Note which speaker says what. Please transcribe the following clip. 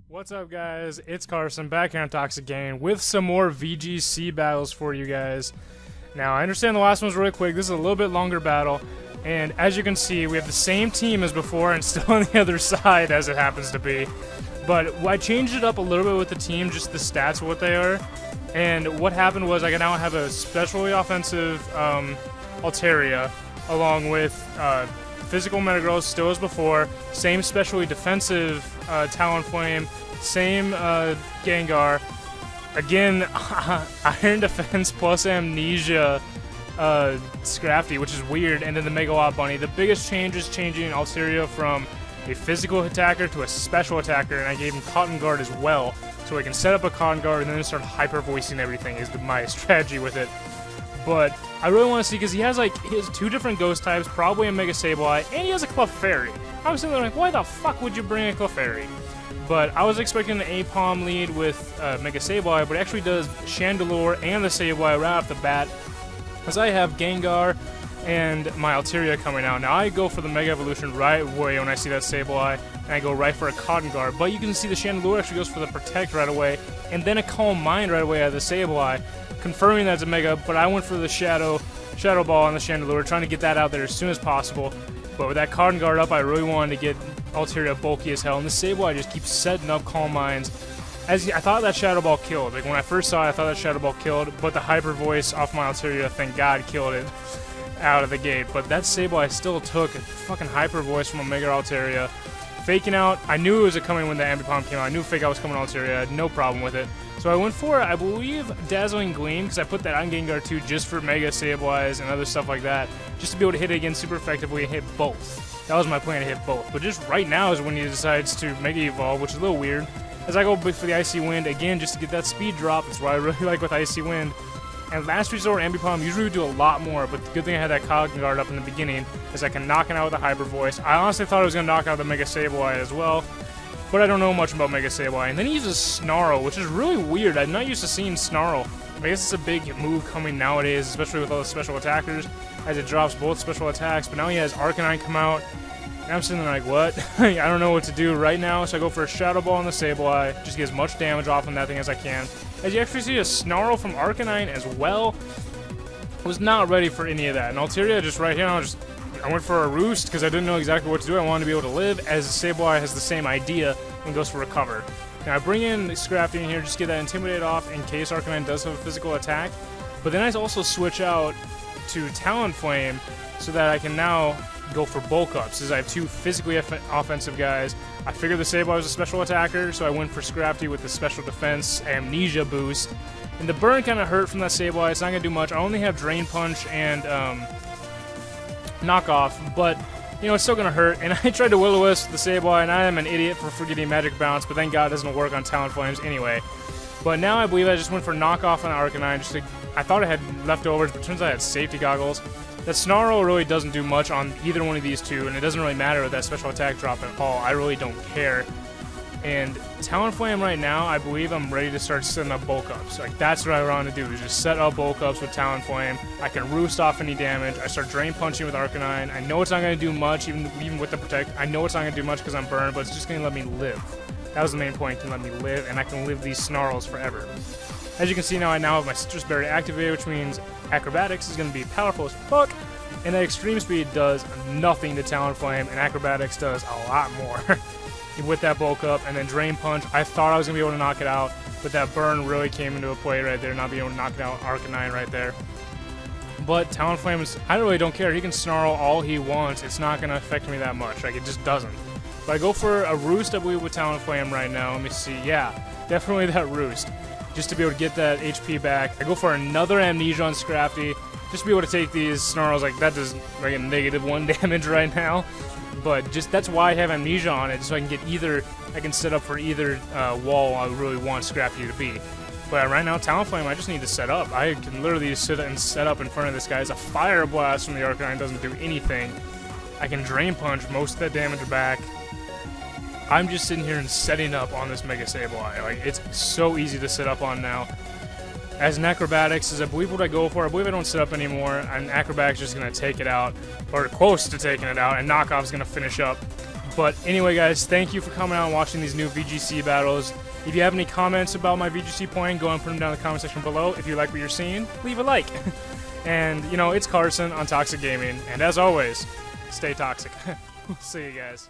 Speaker 1: What's up, guys? It's Carson back here on Toxic Game with some more VGC battles for you guys. Now, I understand the last one was really quick. This is a little bit longer battle, and as you can see, we have the same team as before and still on the other side as it happens to be. But I changed it up a little bit with the team, just the stats of what they are. And what happened was I can now have a specially offensive Altaria along with physical Metagross still as before, same specially defensive Talonflame, same Gengar. Again, Iron Defense plus Amnesia Scrafty, which is weird, and then the Megawatt Bunny. The biggest change is changing Altaria from a physical attacker to a special attacker, and I gave him Cotton Guard as well, so I can set up a Cotton Guard and then start hyper-voicing everything is my strategy with it. But I really want to see, because he has two different ghost types, probably a Mega Sableye, and he has a Clefairy. I was sitting there like, why the fuck would you bring a Clefairy? But I was expecting an Aipom lead with Mega Sableye, but it actually does Chandelure and the Sableye right off the bat, as I have Gengar and my Altaria coming out. Now I go for the Mega Evolution right away when I see that Sableye, and I go right for a Cotton Guard, but you can see the Chandelure actually goes for the Protect right away, and then a Calm Mind right away out of the Sableye, confirming that's a Mega, but I went for the Shadow Ball on the Chandelure, trying to get that out there as soon as possible. But with that Cotton Guard up, I really wanted to get Altaria bulky as hell, and the Sableye just keeps setting up Calm Minds. I thought that Shadow Ball killed. Like, when I first saw it, I thought that Shadow Ball killed, but the Hyper Voice off my Altaria, thank God, killed it out of the gate. But that Sableye still took a fucking Hyper Voice from a Mega Altaria. Faking out, I knew it was coming when the Ambipom came out. I knew Fake Out was coming to Altaria. I had no problem with it. So I went for, I believe, Dazzling Gleam, because I put that on Gengar too, just for Mega Sableyes and other stuff like that, just to be able to hit it again super effectively and hit both. That was my plan, to hit both. But just right now is when he decides to Mega Evolve, which is a little weird. As I go for the Icy Wind, again, just to get that speed drop. That's what I really like with Icy Wind. And Last Resort Ambipom usually would do a lot more, but the good thing I had that Cotton Guard up in the beginning is I can knock it out with a Hyper Voice. I honestly thought I was going to knock out the Mega Sableye as well, but I don't know much about Mega Sableye. And then he uses Snarl, which is really weird. I'm not used to seeing Snarl. I guess it's a big move coming nowadays, especially with all the special attackers, as it drops both special attacks. But now he has Arcanine come out, and I'm sitting there like, what? I don't know what to do right now, so I go for a Shadow Ball on the Sableye, just get as much damage off on that thing as I can. As you actually see a Snarl from Arcanine as well. I was not ready for any of that. And Altaria just right here, I went for a Roost because I didn't know exactly what to do. I wanted to be able to live, as Sableye has the same idea and goes for Recover. Now I bring in Scrafty in here just to get that Intimidate off in case Arcanine does have a physical attack. But then I also switch out to Talonflame so that I can now go for bulk ups, as I have two physically offensive guys. I figured the Sableye was a special attacker, so I went for Scrafty with the special defense Amnesia boost. And the burn kind of hurt from that Sableye. It's not going to do much. I only have Drain Punch and Knockoff, but you know, it's still going to hurt. And I tried to Will-O-Wisp the Sableye, and I am an idiot for forgetting Magic Bounce, but thank God it doesn't work on Talonflames anyway. But now I believe I just went for Knockoff on Arcanine. I thought I had leftovers, but it turns out I had Safety Goggles. That Snarl really doesn't do much on either one of these two, and it doesn't really matter with that special attack drop at all. I really don't care. And Talonflame right now, I believe I'm ready to start setting up bulk ups. Like, that's what I want to do, is just set up bulk ups with Talonflame. I can Roost off any damage. I start Drain Punching with Arcanine. I know it's not going to do much, even with the Protect. I know it's not going to do much because I'm burned, but it's just going to let me live. That was the main point, it can let me live, and I can live these Snarls forever. As you can see now, I now have my Citrus Berry activated, which means Acrobatics is going to be powerful as fuck, and that Extreme Speed does nothing to Talonflame, and Acrobatics does a lot more. With that bulk up, and then Drain Punch, I thought I was going to be able to knock it out, but that burn really came into a play right there, not being able to knock it out Arcanine right there. But Talonflame, I really don't care. He can Snarl all he wants. It's not going to affect me that much. Like, it just doesn't. But I go for a Roost, I believe, with Talonflame right now. Let me see. Yeah, definitely that Roost, just to be able to get that HP back. I go for another Amnesia on Scrafty, just to be able to take these Snarls. Like, that does like a -1 damage right now. But just that's why I have Amnesia on it, so I can get either, I can set up for either wall I really want Scrafty to be. But right now, Talonflame, I just need to set up. I can literally just sit and set up in front of this guy. As a Fire Blast from the Arcanine doesn't do anything. I can Drain Punch most of that damage back. I'm just sitting here and setting up on this Mega Sableye. Like, it's so easy to set up on now. As an Acrobatics is, I believe, what I go for. I believe I don't set up anymore, and Acrobatics is just going to take it out, or close to taking it out, and Knockoff is going to finish up But anyway, guys, thank you for coming out and watching these new VGC battles. If you have any comments about my VGC playing, go and put them down in the comment section below. If you like what you're seeing, leave a like. And, you know, it's Carson on Toxic Gaming. And as always, stay toxic. See you guys.